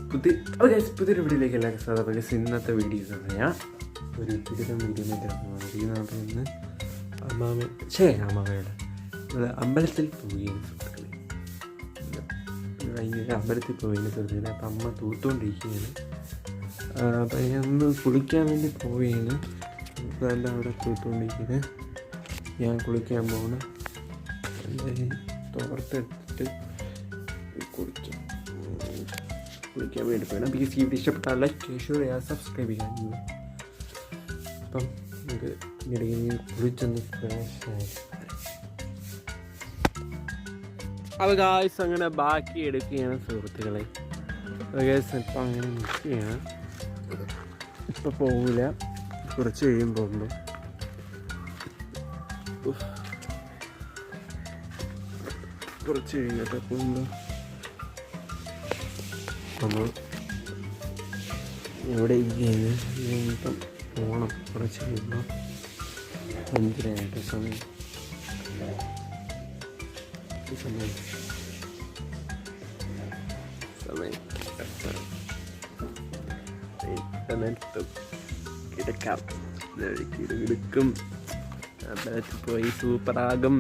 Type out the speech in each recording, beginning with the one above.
പുതിയൊരു വീഡിയോയിലേക്ക് എല്ലാവർക്കും സ്വാഗതം. ഇന്നത്തെ വീഡിയോസ് പറയാം. ഒരു തിരുത്തം വീഡിയോ ഇന്ന് അമ്മാമയുടെ അമ്പലത്തിൽ പോവുകയാണ് സുഹൃത്തുക്കളെ. ഭയങ്കര അമ്പലത്തിൽ പോവുകയാണ് സുഹൃത്തുക്കളെ. അപ്പം അമ്മ തൂത്തുകൊണ്ടിരിക്കുകയാണ്. അപ്പം ഞാൻ ഒന്ന് കുളിക്കാൻ വേണ്ടി പോവുകയാണ്. എൻ്റെ അവിടെ തൂത്തുകൊണ്ടിരിക്കുന്നത്. ഞാൻ കുളിക്കാൻ പോകണം. തോർത്തെടുത്തിട്ട് കുളിക്കാൻ വേണ്ടി പോകണം. അപ്പോൾ ഈ വീഡിയോ ഇഷ്ടപ്പെട്ടാൽ ലൈക്ക് ഷെയർ സബ്സ്ക്രൈബ് ചെയ്യാൻ. അപ്പം നമുക്ക് ഇടയിൽ കുളിച്ചൊന്ന് ഫ്രഷായി. അപ്പോൾ ഗായ്സ് അങ്ങനെ ബാക്കി എടുക്കുകയാണ് സുഹൃത്തുക്കളെ. ഗായ്സ് ഇപ്പം അങ്ങനെ നിൽക്കുകയാണ്. ഇപ്പം പോകില്ല, കുറച്ച് കഴിയുമ്പോൾ പോകുന്നു. കുറച്ച് കഴിയട്ടെ പോകുമ്പോൾ നമ്മൾ എവിടെ ഇരിക്കുകയാണ്. ഇപ്പം പോകണം. കുറച്ച് കഴിയുമ്പോൾ 5:30 സമയം. കിടക്കാം, കിടക്കും. അമ്പലത്തിൽ പോയി സൂപ്പറാകും.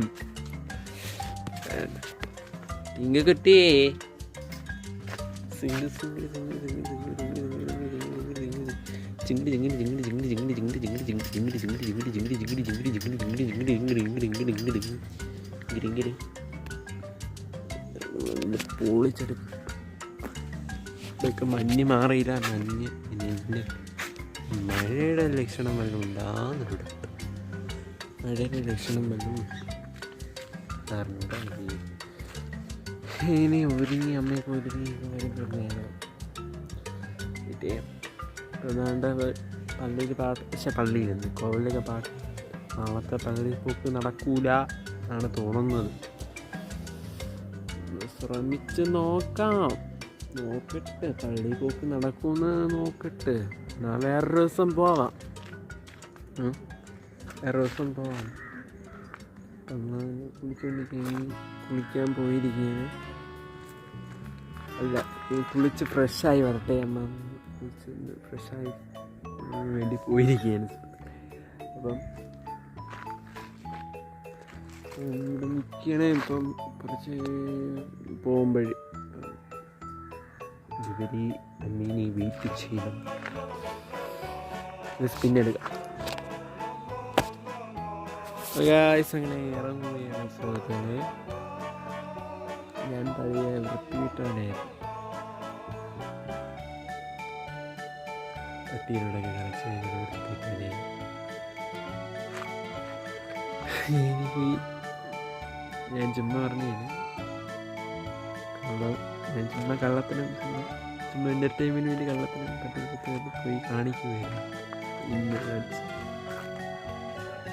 ഇങ്ങ കിട്ടിയേ പൊളിച്ചെടുക്കും. ഇതൊക്കെ മഞ്ഞ് മാറിയില്ല. മഞ്ഞ് പിന്നെ മഴയുടെ ലക്ഷണം വല്ലതും ഉണ്ടാകുന്നുണ്ട്. മഴയുടെ ലക്ഷണം വല്ലതും അറിഞ്ഞൂടാ. ഇനി ഒരുങ്ങി അമ്മയൊക്കെ ഒരുങ്ങി നേരം കിട്ടിയ അതാണ്ട് പള്ളിയിൽ പാട്ട്. പക്ഷെ പള്ളിയിലെന്ന് കോവിലൊക്കെ പാട്ട്. നാളത്തെ പള്ളി പോക്ക് നടക്കൂല എന്നാണ് തോന്നുന്നത്. ശ്രമിച്ച് നോക്കാം. നോക്കട്ടെ, പള്ളി പോക്ക് നടക്കുമെന്ന് നോക്കട്ടെ. എന്നാൽ വേറൊരു ദിവസം പോവാം. അന്ന് കുളിക്കാൻ പോയിരിക്കുകയാണ്. അല്ല, കുളിച്ച് ഫ്രഷായി വരട്ടെ. അമ്മ കുളിച്ച് ഫ്രഷായി വേണ്ടി പോയിരിക്കുകയാണ്. അപ്പം ഇവിടെ നിൽക്കണേ. ഇപ്പം കുറച്ച് പോകുമ്പോഴേ ഇവര് അമ്മീനെ വെയിറ്റ് ചെയ്യണം. സ്പിന്നെടുക്കാം. അങ്ങനെ ഇറങ്ങുകയാണ് സുഹൃത്തുക്കളെ. ഞാൻ പഴയ വൃത്തിയിട്ടവനായിരുന്നു. പട്ടിയിലൂടെയൊക്കെ കളിച്ച് വൃത്തിയിട്ടവനായി. ഞാൻ ചുമ്മാ പറഞ്ഞാണ് ഞാൻ ചുമ്മാ കള്ളത്തിനും ചുമ്മാ എൻ്റർടൈൻമെൻറ്റിന് വേണ്ടി കള്ളത്തിനും പട്ടികൾക്ക് പോയി കാണിക്കുകയായിരുന്നു. ഇന്ന് കാണിച്ചു.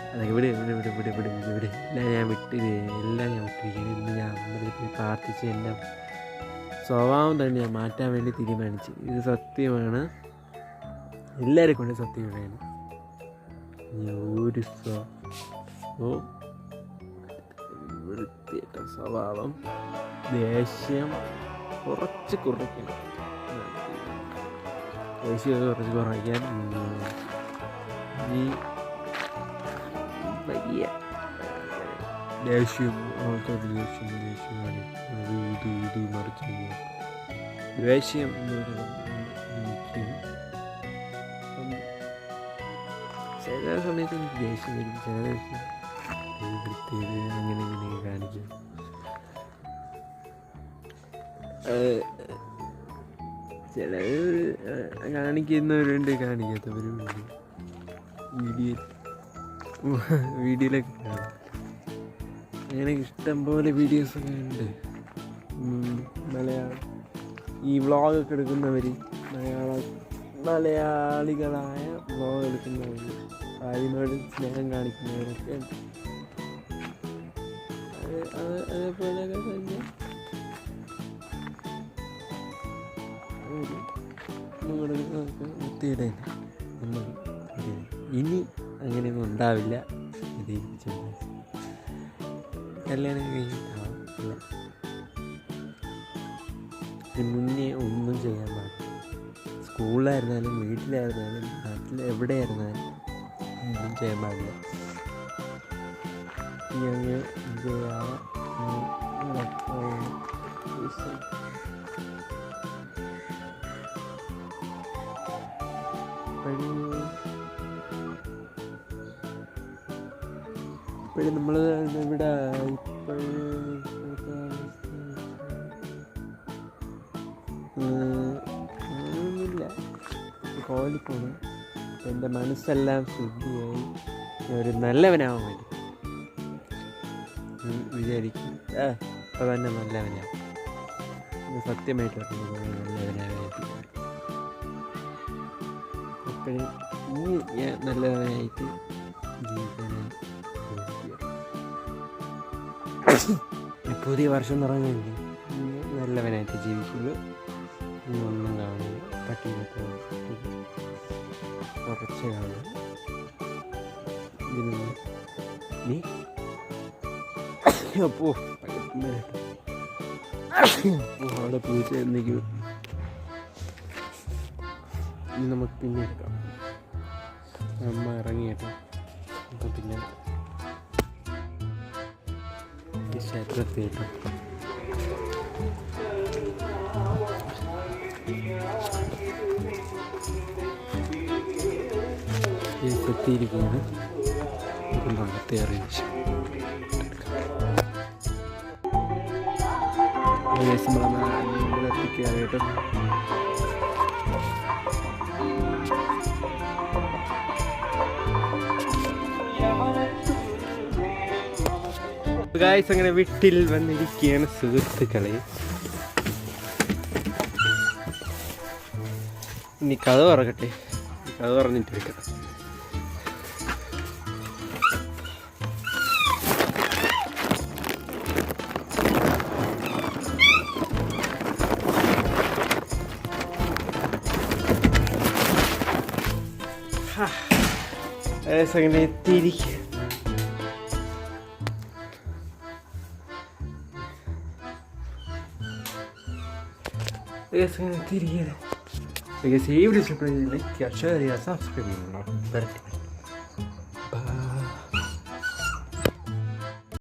അതൊക്കെ ഇവിടെ എല്ലാം ഞാൻ വിട്ടിരിക്കുകയാണ്. ഇന്ന് ഞാൻ അമ്പലത്തിൽ പോയി പ്രാർത്ഥിച്ച് എൻ്റെ സ്വഭാവം തന്നെ ഞാൻ മാറ്റാൻ വേണ്ടി തീരുമാനിച്ചു. ഇത് സത്യമാണ്, എല്ലാവരെ കൊണ്ട് സത്യമാണ്. ഒരു വൃത്തിയേറ്റ സ്വഭാവം, ദേഷ്യം കുറച്ച് കുറയ്ക്കണം. ഈ വലിയ ദേഷ്യം ദേഷ്യമാണ്. ഇത് മറിച്ച് ദേഷ്യം ചില സമയത്ത് എനിക്ക് ദേഷ്യം വരും. ചില ദേഷ്യം വൃത്തിയത് അങ്ങനെ ഇങ്ങനെയൊക്കെ കാണിക്കും. ചില കാണിക്കുന്നവരുണ്ട്, കാണിക്കാത്തവരുണ്ട്. വീഡിയോയിലൊക്കെ കാണും. അങ്ങനെ ഇഷ്ടംപോലെ വീഡിയോസൊക്കെ ഉണ്ട്. മലയാളം ഈ വ്ളോഗൊക്കെ എടുക്കുന്നവർ, മലയാളികളായ വ്ളോഗ് എടുക്കുന്നവർ, ഭാര്യമാരോട് സ്നേഹം കാണിക്കുന്നവരൊക്കെ ഉണ്ട്. അതേപോലെയൊക്കെ തന്നെ വൃത്തിയുടെ ഇനി അങ്ങനെയൊന്നും ഉണ്ടാവില്ല. കല്യാണം കഴിഞ്ഞിട്ടാവില്ല. ഇതിന് മുന്നേ ഒന്നും ചെയ്യാൻ പാടില്ല. സ്കൂളിലായിരുന്നാലും വീട്ടിലായിരുന്നാലും നാട്ടിൽ എവിടെയായിരുന്നാലും ഒന്നും ചെയ്യാൻ പാടില്ല. ഞങ്ങൾ ഇപ്പോഴും നമ്മൾ ഇവിടെ ഒന്നുമില്ല, കോളേജിൽ പോകണം. എൻ്റെ മനസ്സെല്ലാം ശുദ്ധിയായി ഞാൻ ഒരു നല്ലവനാവാൻ വേണ്ടി വിചാരിക്കും. ഇപ്പം തന്നെ നല്ലവനാവും. സത്യമായിട്ട് നല്ലവനാവാനായിട്ട് എപ്പോഴും ഞാൻ നല്ലവനായിട്ട് ജീവിക്കാനായി പുതിയ വർഷം തുടങ്ങുന്നുണ്ട്. നല്ലവനായിട്ട് ജീവിക്കുക, ഒന്നും കാണുക, പട്ടികൾക്ക് കുറച്ച് കാണുക. ഇതിന് നീ അപ്പോ അവിടെ പൂച്ച എന്തെങ്കിലും ഇനി നമുക്ക് പിന്നെ എടുക്കാം. അമ്മ ഇറങ്ങിയേട്ടോ. അപ്പം പിന്നെ ക്ഷേത്രത്തിൽ കേട്ടോ. എത്തിയിരിക്കുകയാണ്. അകത്തേറിയ ശേഷം എത്തിക്കുക കേട്ടോ. ഗായ്സ്, അങ്ങനെ വീട്ടിൽ വന്നിരിക്കുകയാണ് സുഹൃത്തുക്കളെ. ഇനി കഥ പറയട്ടെ, കഥ പറഞ്ഞിട്ട് എടുക്കാം. അങ്ങനെ എത്തിയിരിക്കുക. എത്തിയിരിക്കുകയാണ്. ഈ വീഡിയോ ഇഷ്ടപ്പെടുകയാണെങ്കിൽ ലൈക്ക് ചെയ്യുക, ഷെയർ ചെയ്യുക, സബ്സ്ക്രൈബ് ചെയ്യുക.